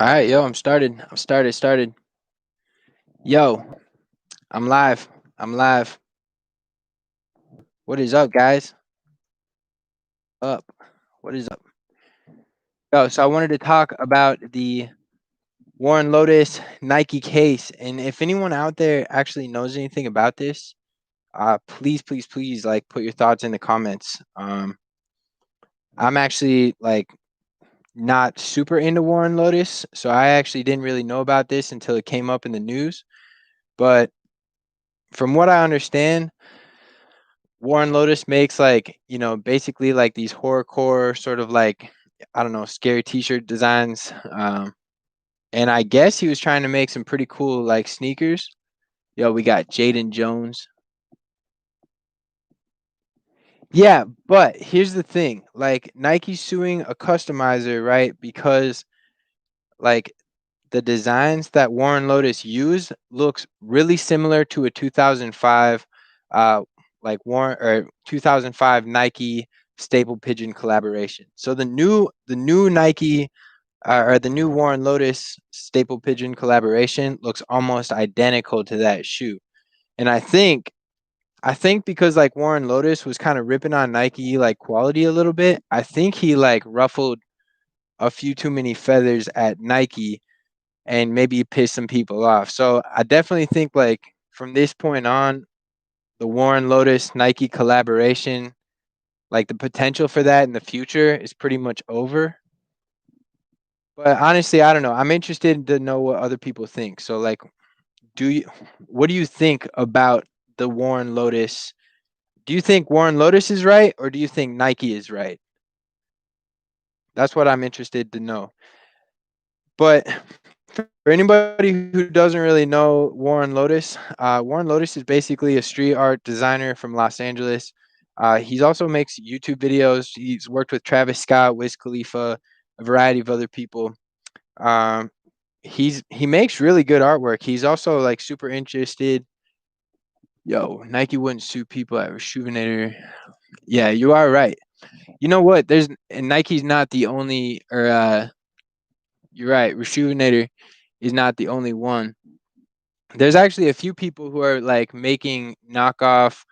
All right, yo, I'm started. Yo, I'm live. I'm live. What is up, guys? Up. What is up? Yo, so I wanted to talk about the Warren Lotus Nike case. And if anyone out there actually knows anything about this, please, like put your thoughts in the comments. I'm actually like not super into Warren Lotus, so I actually didn't really know about this until it came up in the news. But from what I understand, Warren Lotus makes like, basically like these horrorcore sort of like, I don't know, scary t-shirt designs. And I guess he was trying to make some pretty cool like sneakers. Yo, we got Jaden Jones. Yeah, but here's the thing. Like Nike's suing a customizer, right? Because like the designs that Warren Lotus used looks really similar to a 2005 uh like Warren or 2005 Nike Staple Pigeon collaboration. So the new Nike or the new Warren Lotus Staple Pigeon collaboration looks almost identical to that shoe. And I think because like Warren Lotus was kind of ripping on Nike like quality a little bit, I think he like ruffled a few too many feathers at Nike and maybe piss some people off. So I definitely think like from this point on, the Warren Lotus Nike collaboration, like the potential for that in the future is pretty much over. But honestly, I don't know. I'm interested to know what other people think. So like do you what do you think about the Warren Lotus? Do you think Warren Lotus is right or do you think Nike is right? That's what I'm interested to know. But for anybody who doesn't really know Warren Lotus is basically a street art designer from Los Angeles. He's also makes YouTube videos. He's worked with Travis Scott, Wiz Khalifa, a variety of other people. Um, he makes really good artwork. He's also like super interested. Yo, Nike wouldn't sue people at Rejuvenator. Yeah, you are right. You know what? There's and Nike's not the only, or you're right. Rejuvenator is not the only one. There's actually a few people who are like making knockoff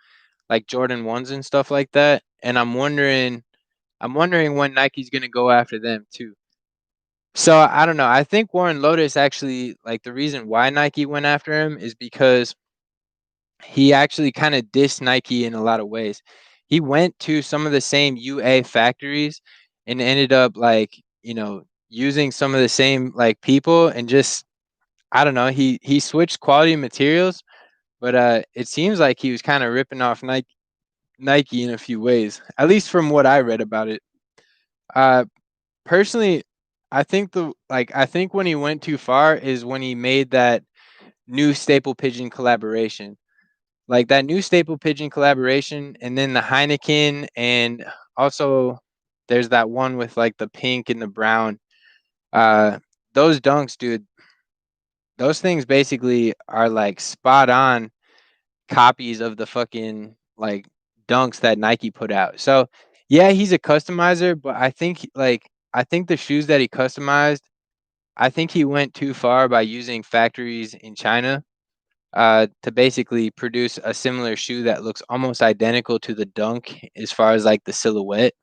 like Jordan ones and stuff like that, and I'm wondering when Nike's gonna go after them too. So I don't know. I think Warren Lotus actually like the reason why Nike went after him is because he actually kind of dissed Nike in a lot of ways. He went to some of the same UA factories and ended up like, using some of the same like people and just I don't know, he switched quality materials, but it seems like he was kind of ripping off Nike in a few ways, at least from what I read about it. Uh personally, I think when he went too far is when he made that new Staple Pigeon collaboration. Like that new Staple Pigeon collaboration, and then the Heineken, and also there's that one with like the pink and the brown. Uh, those dunks, dude, those things basically are like spot on copies of the fucking like dunks that Nike put out. So yeah, he's a customizer, but I think the shoes that he customized, I think he went too far by using factories in China to basically produce a similar shoe that looks almost identical to the Dunk as far as like the silhouette.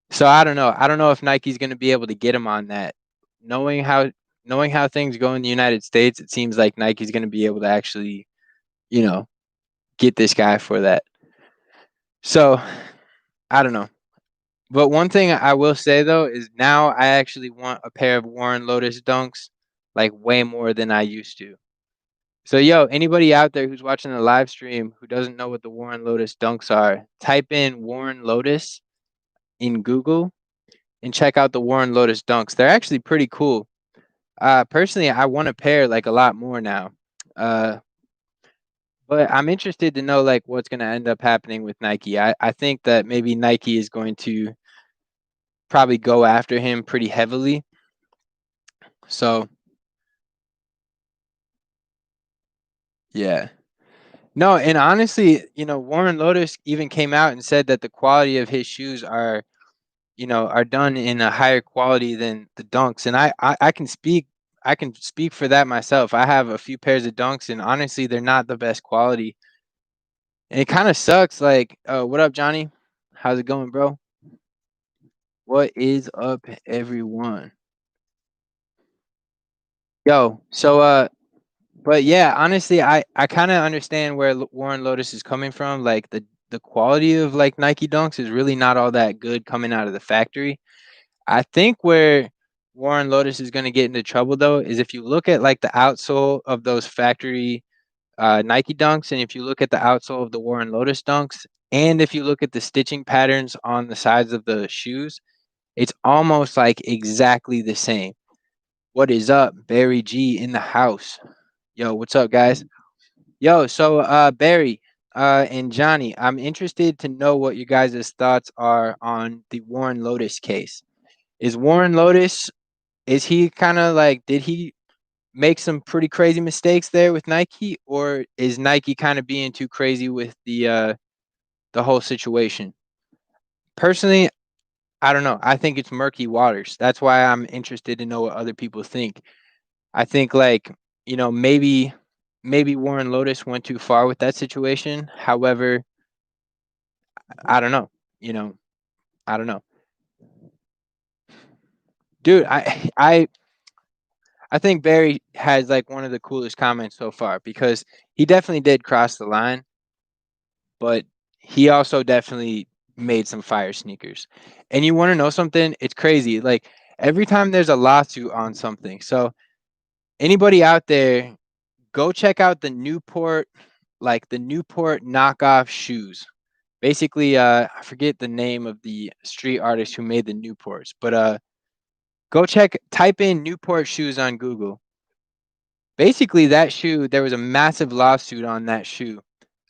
So I don't know. I don't know if Nike's going to be able to get him on that. Knowing how knowing how things go in the United States, it seems like Nike's going to be able to actually, you know, get this guy for that. So I don't know. But one thing I will say though is now I actually want a pair of Warren Lotus Dunks like way more than I used to. So, yo, anybody out there who's watching the live stream who doesn't know what the Warren Lotus dunks are, type in Warren Lotus in Google and check out the Warren Lotus dunks. They're actually pretty cool. Personally, I want a pair like a lot more now. Uh, but I'm interested to know like what's going to end up happening with Nike. I think that maybe Nike is going to probably go after him pretty heavily. So, yeah. No, and honestly, Warren Lotus even came out and said that the quality of his shoes are are done in a higher quality than the dunks. And I can speak for that myself. I have a few pairs of dunks, and honestly, they're not the best quality. And it kind of sucks. Like, what up, Johnny? How's it going, bro? What is up, everyone? Yo, but yeah, honestly, I kind of understand where Warren Lotus is coming from. Like the quality of like Nike Dunks is really not all that good coming out of the factory. I think where Warren Lotus is going to get into trouble though is if you look at like the outsole of those factory Nike Dunks, and if you look at the outsole of the Warren Lotus Dunks, and if you look at the stitching patterns on the sides of the shoes, it's almost like exactly the same. What is up, Barry G in the house? Yo, what's up, guys? Yo, so Barry and Johnny, I'm interested to know what you guys' thoughts are on the Warren Lotus case. Is Warren Lotus, is he kind of like, did he make some pretty crazy mistakes there with Nike, or is Nike kind of being too crazy with the whole situation? Personally, I don't know. I think it's murky waters. That's why I'm interested to know what other people think. I think like, maybe Warren Lotus went too far with that situation. However, I don't know. You know, I don't know. Dude, I think Barry has like one of the coolest comments so far because he definitely did cross the line, but he also definitely made some fire sneakers. And you want to know something? It's crazy. Like every time there's a lawsuit on something. So anybody out there, go check out the Newport knockoff shoes. Basically, I forget the name of the street artist who made the Newports, but type in Newport shoes on Google. Basically, that shoe, there was a massive lawsuit on that shoe.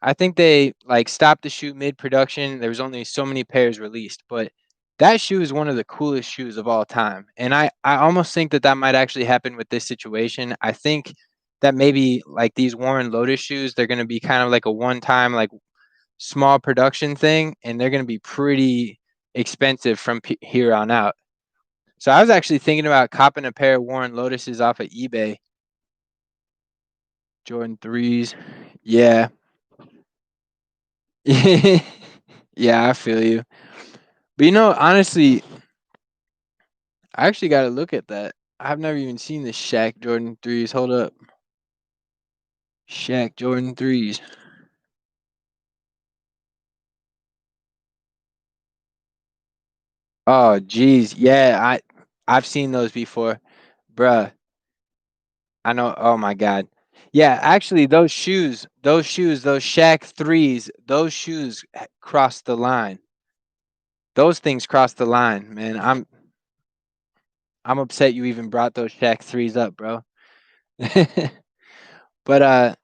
I think they like stopped the shoe mid-production. There was only so many pairs released, but that shoe is one of the coolest shoes of all time. And I almost think that that might actually happen with this situation. I think that maybe like these Warren Lotus shoes, they're going to be kind of like a one-time like small production thing, and they're going to be pretty expensive from here on out. So I was actually thinking about copping a pair of Warren Lotuses off of eBay. Jordan threes. Yeah. Yeah, I feel you. But honestly, I actually got to look at that. I've never even seen the Shaq Jordan threes. Hold up. Shaq Jordan threes. Oh, geez. Yeah, I've seen those before. Bruh, I know. Oh my God. Yeah, actually, those Shaq threes, those shoes crossed the line. Those things crossed the line, man. I'm upset you even brought those Shaq threes up, bro. But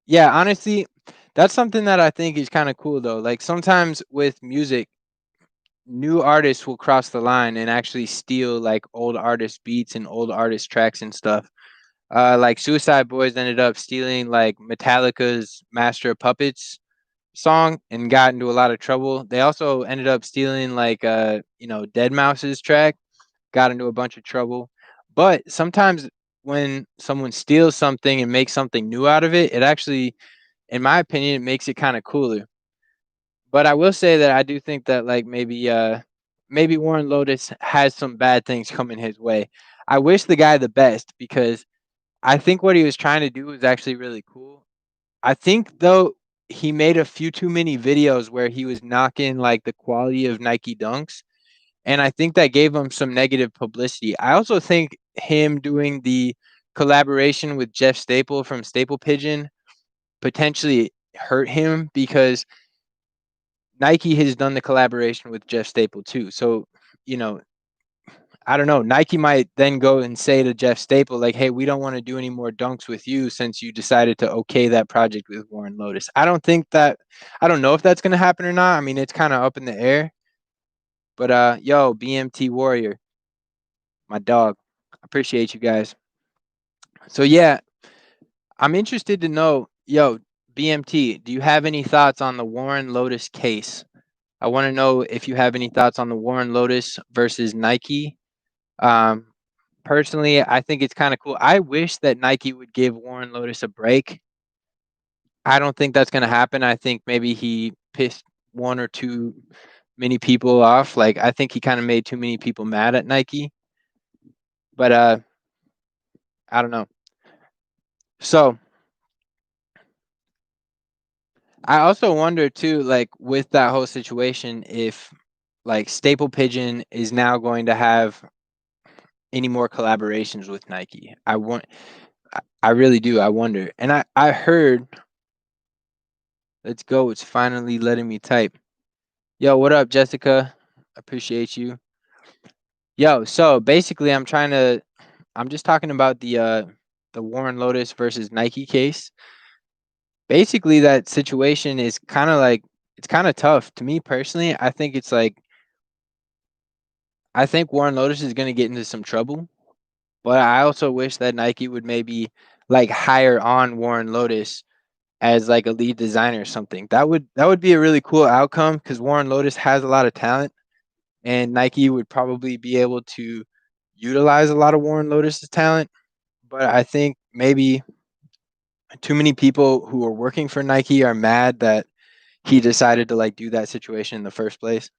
yeah, honestly, that's something that I think is kind of cool though. Like sometimes with music, new artists will cross the line and actually steal like old artist beats and old artist tracks and stuff. Like Suicide Boys ended up stealing like Metallica's Master of Puppets song and got into a lot of trouble. They also ended up stealing like Dead Mouse's track, got into a bunch of trouble. But sometimes when someone steals something and makes something new out of it, it actually, in my opinion, it makes it kind of cooler. But I will say that I do think that like maybe Warren Lotus has some bad things coming his way. I wish the guy the best because I think what he was trying to do was actually really cool. I think though he made a few too many videos where he was knocking like the quality of Nike Dunks, and I think that gave him some negative publicity. I also think him doing the collaboration with Jeff Staple from Staple Pigeon potentially hurt him because Nike has done the collaboration with Jeff Staple too. So, you know, I don't know. Nike might then go and say to Jeff Staple, like, hey, we don't want to do any more dunks with you since you decided to okay that project with Warren Lotus. I don't know if that's going to happen or not. I mean, it's kind of up in the air. But, yo, BMT Warrior, my dog, appreciate you guys. So, yeah, I'm interested to know, yo, BMT, do you have any thoughts on the Warren Lotus case? I want to know if you have any thoughts on the Warren Lotus versus Nike. Um, Personally, I think it's kind of cool. I wish that Nike would give Warren Lotus a break. I don't think that's going to happen. I think maybe he pissed one or two many people off. Like I think he kind of made too many people mad at Nike. But I don't know. So I also wonder too, like with that whole situation, if like Staple Pigeon is now going to have any more collaborations with Nike. I really do. I wonder. And I heard, let's go. It's finally letting me type. Yo, what up, Jessica? Appreciate you. Yo, so basically I'm just talking about the Warren Lotus versus Nike case. Basically that situation is kind of like it's kind of tough to me personally. I think Warren Lotus is going to get into some trouble, but I also wish that Nike would maybe like hire on Warren Lotus as like a lead designer or something. That would be a really cool outcome because Warren Lotus has a lot of talent, and Nike would probably be able to utilize a lot of Warren Lotus's talent. But I think maybe too many people who are working for Nike are mad that he decided to like do that situation in the first place.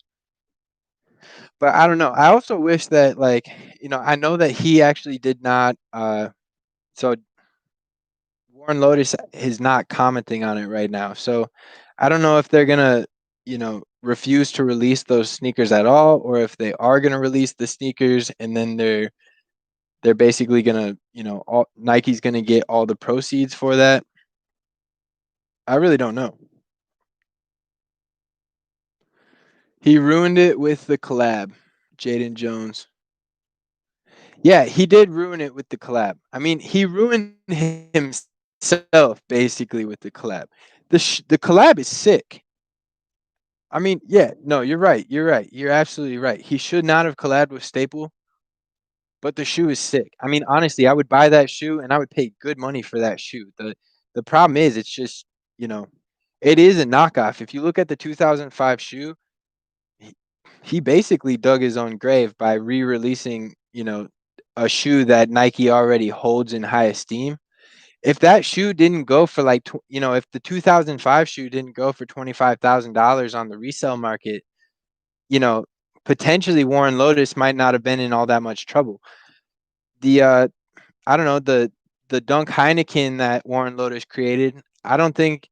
But I don't know. I also wish that like, I know that he actually did not so Warren Lotus is not commenting on it right now. So I don't know if they're gonna, refuse to release those sneakers at all, or if they are gonna release the sneakers and then they're basically gonna, Nike's gonna get all the proceeds for that. I really don't know. He ruined it with the collab, Jaden Jones. Yeah, he did ruin it with the collab. I mean, he ruined himself basically with the collab. The collab is sick. I mean, yeah, no, you're right. You're right. You're absolutely right. He should not have collabed with Staple, but the shoe is sick. I mean, honestly, I would buy that shoe and I would pay good money for that shoe. The problem is it's just, you know, it is a knockoff. If you look at the 2005 shoe, he, he basically dug his own grave by re-releasing, a shoe that Nike already holds in high esteem. If that shoe didn't go for like, if the 2005 shoe didn't go for $25,000 on the resale market, you know, potentially Warren Lotus might not have been in all that much trouble. The I don't know, the Dunk Heineken that Warren Lotus created, I don't think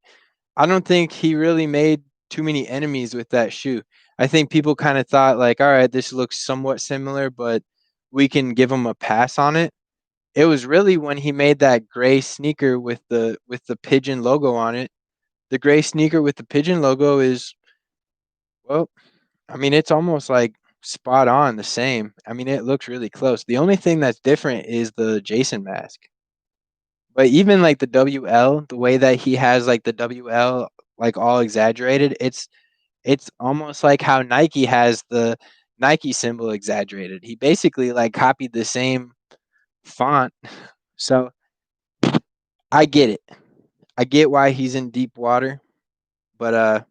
he really made too many enemies with that shoe. I think people kind of thought like, all right, this looks somewhat similar, but we can give him a pass on it. It was really when he made that gray sneaker with the pigeon logo on it. The gray sneaker with the pigeon logo is, well, I mean, it's almost like spot on the same. I mean, it looks really close. The only thing that's different is the Jason mask. But even like the WL, the way that he has like the WL like all exaggerated, it's almost like how Nike has the Nike symbol exaggerated. He basically like copied the same font. So I get it. I get why he's in deep water. But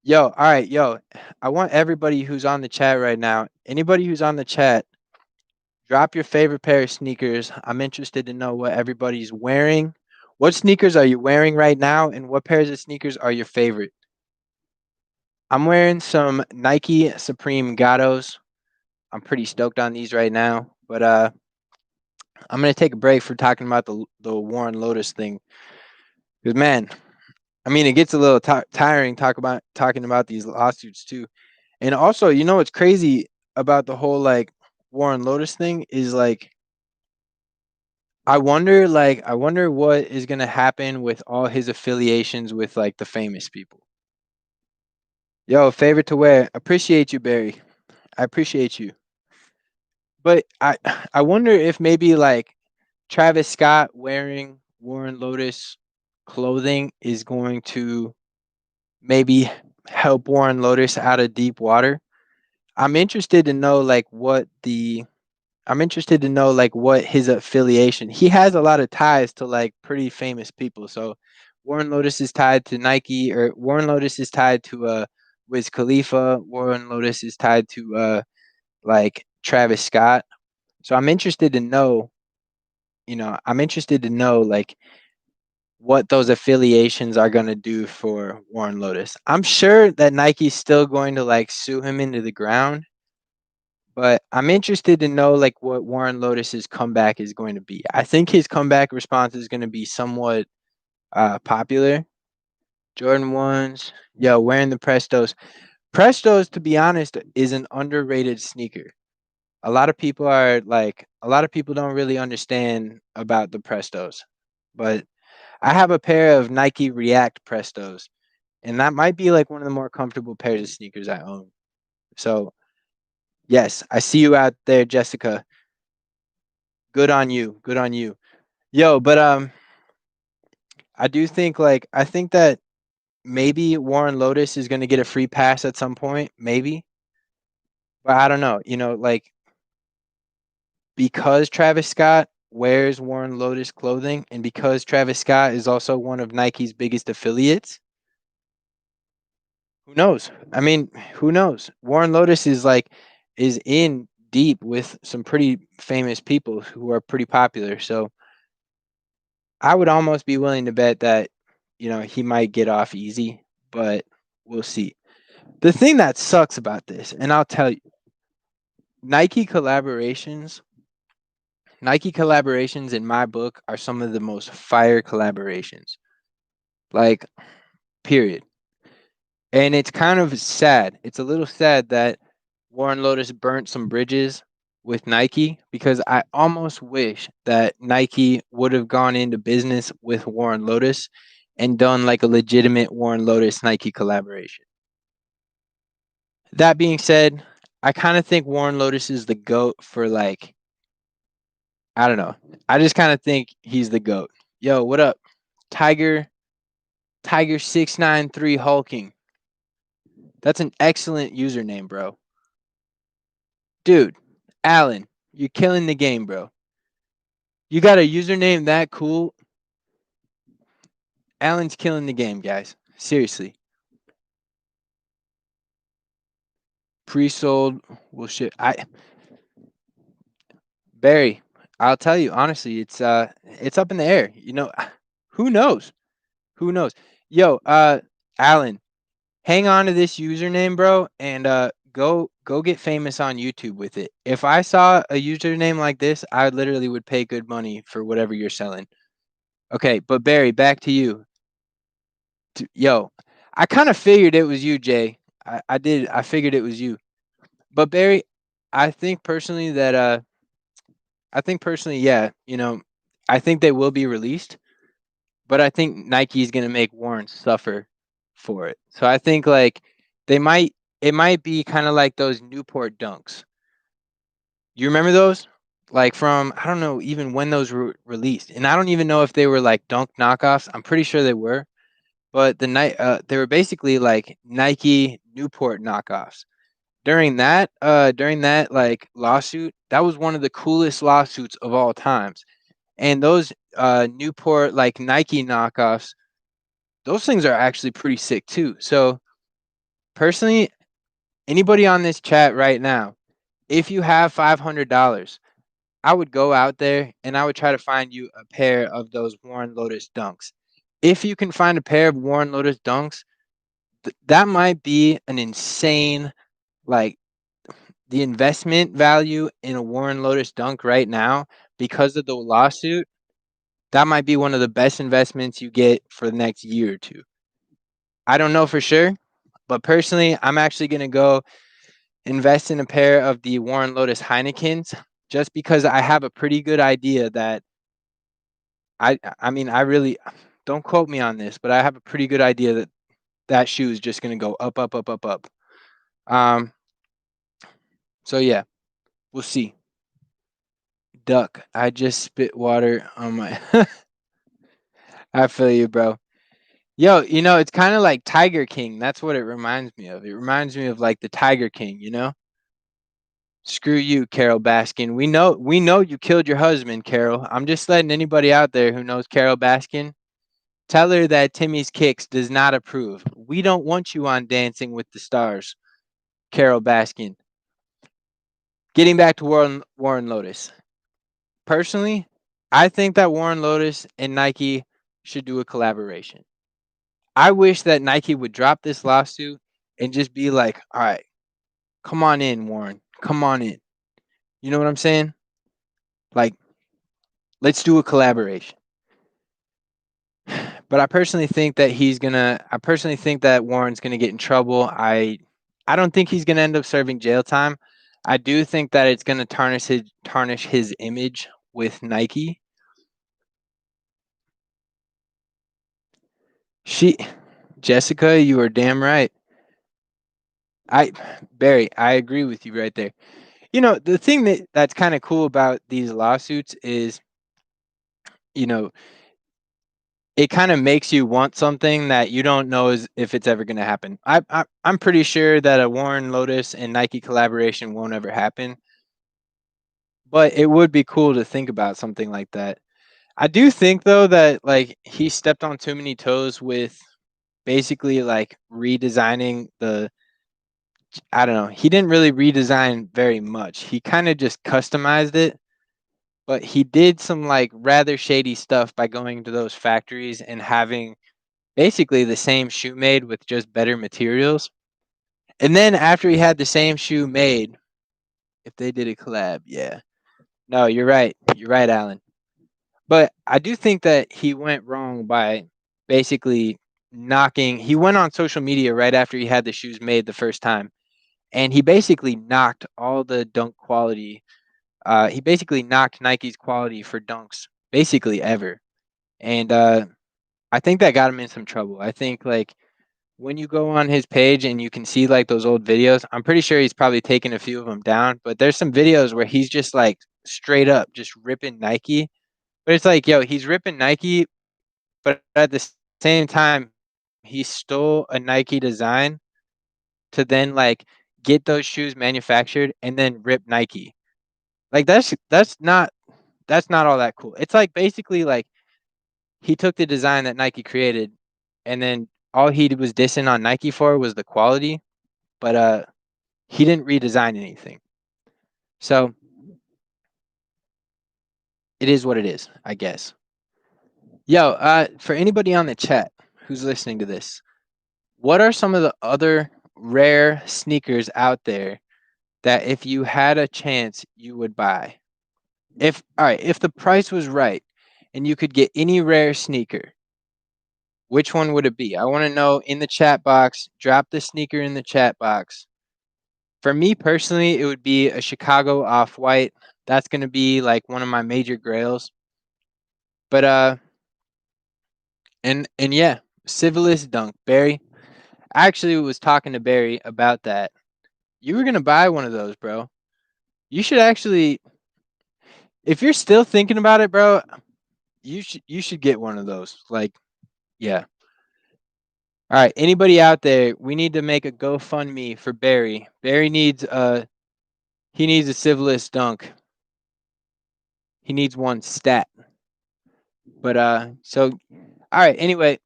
yo, all right, yo, I want everybody who's on the chat right now, anybody who's on the chat, drop your favorite pair of sneakers. I'm interested to know what everybody's wearing. What sneakers are you wearing right now, and what pairs of sneakers are your favorite? I'm wearing some Nike Supreme Gatos. I'm pretty stoked on these right now, but I'm gonna take a break for talking about the Warren Lotus thing. Because man, I mean, it gets a little tiring talking about these lawsuits too. And also, what's crazy about the whole like Warren Lotus thing is like I wonder what is gonna happen with all his affiliations with like the famous people. Yo, favorite to wear. Appreciate you, Barry. I appreciate you. But I wonder if maybe like Travis Scott wearing Warren Lotus clothing is going to maybe help Warren Lotus out of deep water. I'm interested to know like what the I'm interested to know like what his affiliation. He has a lot of ties to like pretty famous people. So Warren Lotus is tied to Nike, or Warren Lotus is tied to Wiz Khalifa. Warren Lotus is tied to like Travis Scott. So I'm interested to know, I'm interested to know like what those affiliations are going to do for Warren Lotus. I'm sure that Nike's still going to like sue him into the ground, but I'm interested to know like what Warren Lotus's comeback is going to be. I think his comeback response is going to be somewhat popular. Jordan ones, yo, wearing the Prestos. Prestos, to be honest, is an underrated sneaker. A lot of people don't really understand about the Prestos, but I have a pair of Nike React Prestos, and that might be like one of the more comfortable pairs of sneakers I own. So, yes, I see you out there, Jessica. Good on you. Good on you. Yo, but I think that maybe Warren Lotus is going to get a free pass at some point, maybe. But I don't know. Like because Travis Scott wears Warren Lotus clothing and because Travis Scott is also one of Nike's biggest affiliates, who knows? I mean, who knows? Warren Lotus is in deep with some pretty famous people who are pretty popular. So I would almost be willing to bet that, he might get off easy, but we'll see. The thing that sucks about this, and I'll tell you, Nike collaborations, Nike collaborations in my book are some of the most fire collaborations. Like, period. And it's kind of sad. It's a little sad that Warren Lotus burnt some bridges with Nike because I almost wish that Nike would have gone into business with Warren Lotus and done like a legitimate Warren Lotus Nike collaboration. That being said, I kind of think Warren Lotus is the GOAT for like, I don't know. I just kind of think he's the GOAT. Yo, what up? Tiger Tiger 693 hulking. That's an excellent username, bro. Dude, Alan, you're killing the game, bro. You got a username that cool. Alan's killing the game, guys. Seriously. Pre-sold will ship. Barry, I'll tell you honestly, it's up in the air. Who knows? Who knows? Yo, Alan, hang on to this username, bro, and go get famous on YouTube with it. If I saw a username like this, I literally would pay good money for whatever you're selling. Okay, but Barry, back to you. Yo, I kind of figured it was you, Jay. I did. I figured it was you. But Barry, I think personally that yeah, I think they will be released, but I think Nike is gonna make Warren suffer for it. So I think like they might it might be kind of like those Newport dunks. You remember those? Like from I don't know even when those were released, and I don't even know if they were like dunk knockoffs. I'm pretty sure they were, but they were basically like Nike Newport knockoffs. During that like lawsuit, that was one of the coolest lawsuits of all times. And those Newport like Nike knockoffs, those things are actually pretty sick too. So personally, anybody on this chat right now, if you have $500, I would go out there and I would try to find you a pair of those Warren Lotus dunks. If you can find a pair of Warren Lotus dunks, that might be an insane like the investment value in a Warren Lotus dunk right now because of the lawsuit. That might be one of the best investments you get for the next year or two. I don't know for sure, but personally, I'm actually going to go invest in a pair of the Warren Lotus Heinekens just because I have a pretty good idea that I mean, I really don't quote me on this, but I have a pretty good idea that that shoe is just going to go up, up, up, up, up. Um, so yeah, we'll see. Duck, I just spit water on my. I feel you, bro. Yo, it's kind of like Tiger King. That's what it reminds me of. It reminds me of like the Tiger King. Screw you, Carol Baskin. We know you killed your husband, Carol. I'm just letting anybody out there who knows Carol Baskin. Tell her that Timmy's Kicks does not approve. We don't want you on Dancing with the Stars, Carol Baskin. Getting back to Warren Lotus. Personally, I think that Warren Lotus and Nike should do a collaboration. I wish that Nike would drop this lawsuit and just be like, all right, come on in, Warren. Come on in. You know what I'm saying? Like, let's do a collaboration. But I personally think that Warren's gonna get in trouble. I don't think he's gonna end up serving jail time. I do think that it's gonna tarnish his image with Nike. She Jessica, you are damn right. I Barry, I agree with you right there. You know, the thing that's kind of cool about these lawsuits is, you know, it kind of makes you want something that you don't know if it's ever going to happen. I'm pretty sure that a Warren Lotus and Nike collaboration won't ever happen, but it would be cool to think about something like that. I do think though that like he stepped on too many toes with basically like redesigning the I don't know. He didn't really redesign very much. He kind of just customized it, but he did some like rather shady stuff by going to those factories and having basically the same shoe made with just better materials. And then after he had the same shoe made, if they did a collab, yeah. No, you're right. You're right, Alan. But I do think that he went wrong by basically he went on social media right after he had the shoes made the first time, and he basically knocked all the dunk quality. He basically knocked Nike's quality for dunks basically ever. And I think that got him in some trouble. I think like when you go on his page and you can see like those old videos, I'm pretty sure he's probably taken a few of them down, but there's some videos where he's just like straight up just ripping Nike. But it's like, yo, he's ripping Nike, but at the same time, he stole a Nike design to then like get those shoes manufactured and then rip Nike. Like that's not all that cool. It's like basically like he took the design that Nike created, and then all he was dissing on Nike for was the quality, but he didn't redesign anything. So it is what it is, I guess. Yo, for anybody on the chat who's listening to this, what are some of the other rare sneakers out there that if you had a chance you would buy? If all right, if the price was right and you could get any rare sneaker, which one would it be? I want to know in the chat box. Drop the sneaker in the chat box. For me personally, it would be a Chicago Off-White. That's going to be like one of my major grails. But and yeah, Civilist Dunk. Barry, I actually was talking to Barry about that. You were going to buy one of those, bro. You should actually, if you're still thinking about it, bro, you should get one of those. Like, yeah. All right, anybody out there, we need to make a GoFundMe for Barry. Barry needs he needs a Civilist Dunk. He needs one stat. But so all right, anyway,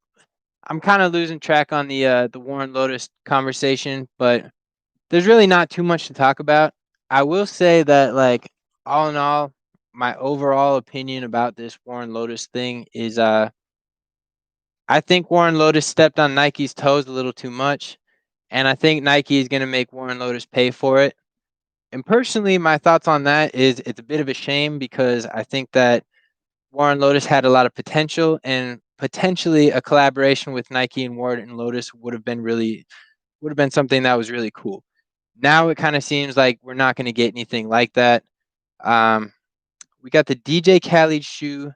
I'm kind of losing track on the Warren Lotus conversation, but there's really not too much to talk about. I will say that like all in all, my overall opinion about this Warren Lotus thing is I think Warren Lotus stepped on Nike's toes a little too much, and I think Nike is going to make Warren Lotus pay for it. And personally, my thoughts on that is it's a bit of a shame because I think that Warren Lotus had a lot of potential, and potentially a collaboration with Nike and Warren Lotus would have been something that was really cool. Now it kind of seems like we're not going to get anything like that. Um, we got the DJ Khaled shoe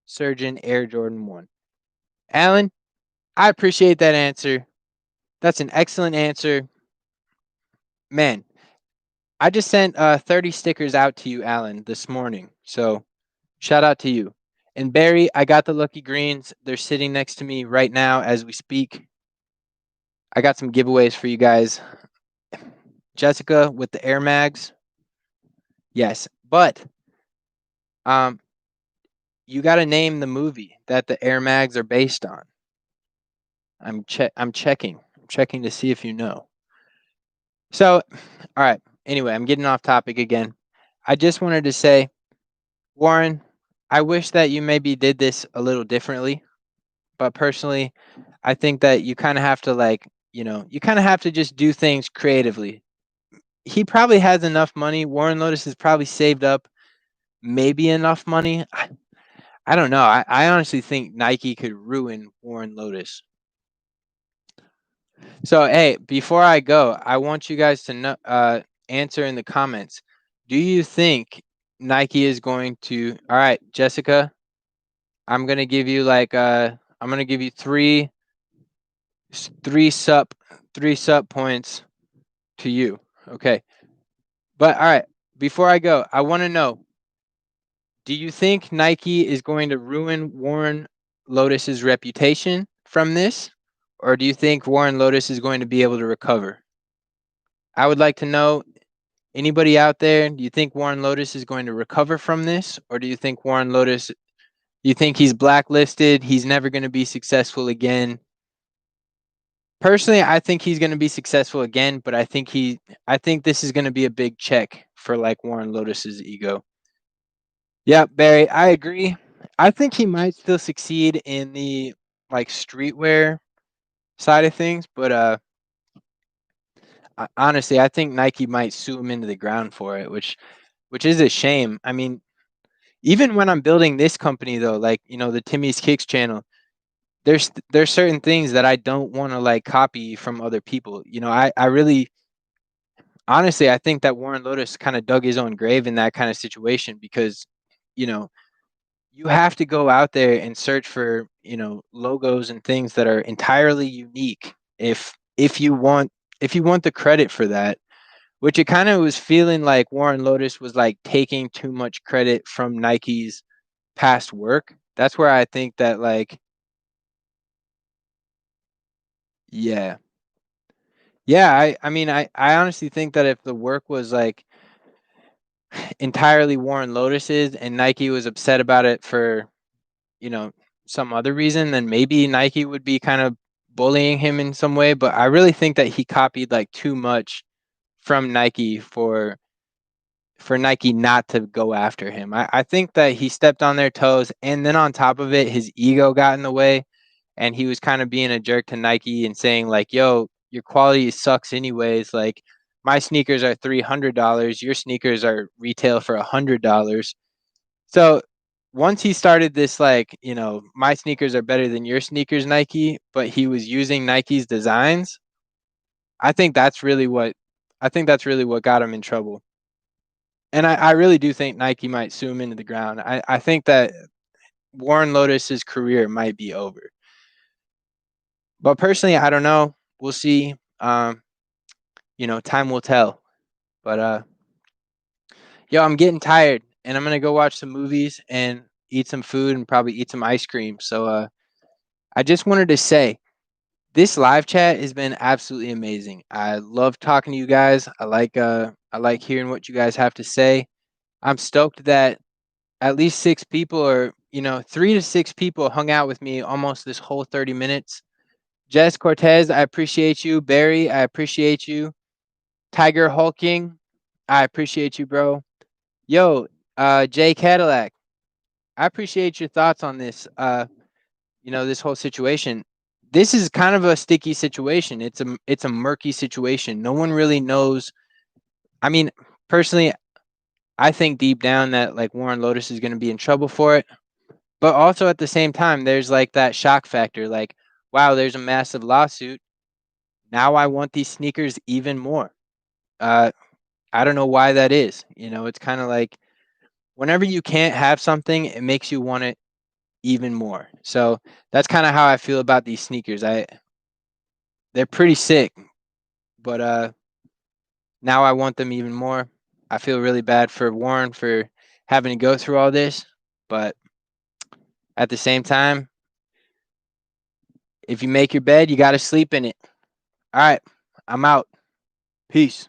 Surgeon Air Jordan 1. Alan, I appreciate that answer. That's an excellent answer. Man, I just sent 30 stickers out to you, Alan, this morning. So shout out to you. And Barry, I got the lucky greens. They're sitting next to me right now as we speak. I got some giveaways for you guys. Jessica with the Air Mags. Yes. But um you got to name the movie that the Air Mags are based on. I'm checking. I'm checking to see if you know. So, all right. Anyway, I'm getting off topic again. I just wanted to say, Warren, I wish that you maybe did this a little differently, but personally, I think that you kind of have to you kind of have to just do things creatively. He probably has enough money. Warren Lotus has probably saved up maybe enough money. I don't know. I honestly think Nike could ruin Warren Lotus. So, hey, before I go, I want you guys to answer in the comments. Do you think Nike is going to? All right, Jessica, I'm gonna give you I'm gonna give you three sub points to you. Okay, but all right. Before I go, I want to know: do you think Nike is going to ruin Warren Lotus's reputation from this, or do you think Warren Lotus is going to be able to recover? I would like to know, anybody out there, do you think Warren Lotus is going to recover from this, or do you think you think he's blacklisted, he's never going to be successful again? Personally, I think he's going to be successful again, but I think this is going to be a big check for like Warren Lotus's ego. Yeah, Barry, I agree. I think he might still succeed in the like streetwear side of things, but honestly, I think Nike might sue him into the ground for it, which is a shame. I mean, even when I'm building this company though, like, the Timmy's Kicks channel, there's certain things that I don't want to like copy from other people. I really honestly I think that Warren Lotus kind of dug his own grave in that kind of situation because, you know, you have to go out there and search for, logos and things that are entirely unique if you want the credit for that, which it kind of was feeling like Warren Lotus was like taking too much credit from Nike's past work. That's where I think that yeah. Yeah, I mean I honestly think that if the work was like entirely Warren Lotus's and Nike was upset about it for, you know, some other reason, then maybe Nike would be kind of bullying him in some way, but I really think that he copied like too much from Nike for Nike not to go after him. I think that he stepped on their toes, and then on top of it, his ego got in the way, and he was kind of being a jerk to Nike and saying like, "Yo, your quality sucks anyways. Like, my sneakers are $300. Your sneakers are retail for $100." So once he started this, like, my sneakers are better than your sneakers, Nike, but he was using Nike's designs. I think that's really what got him in trouble. And I really do think Nike might sue him into the ground. I think that Warren Lotus's career might be over. But personally, I don't know. We'll see. Time will tell. But yo, I'm getting tired and I'm gonna go watch some movies and eat some food and probably eat some ice cream. So I just wanted to say this live chat has been absolutely amazing. I love talking to you guys. I like hearing what you guys have to say. I'm stoked that at least 6 people or 3 to 6 people hung out with me almost this whole 30 minutes. Jess Cortez, I appreciate you. Barry, I appreciate you. Tiger Hulking, I appreciate you, bro. Yo, Jay Cadillac, I appreciate your thoughts on this. This whole situation. This is kind of a sticky situation. It's a murky situation. No one really knows. I mean, personally, I think deep down that like Warren Lotus is going to be in trouble for it. But also at the same time, there's like that shock factor. Like, wow, there's a massive lawsuit. Now I want these sneakers even more. Uh, I don't know why that is. It's kind of like whenever you can't have something, it makes you want it even more. So that's kind of how I feel about these sneakers. They're pretty sick, but now I want them even more. I feel really bad for Warren for having to go through all this, but at the same time, if you make your bed, you got to sleep in it. All right, I'm out. Peace.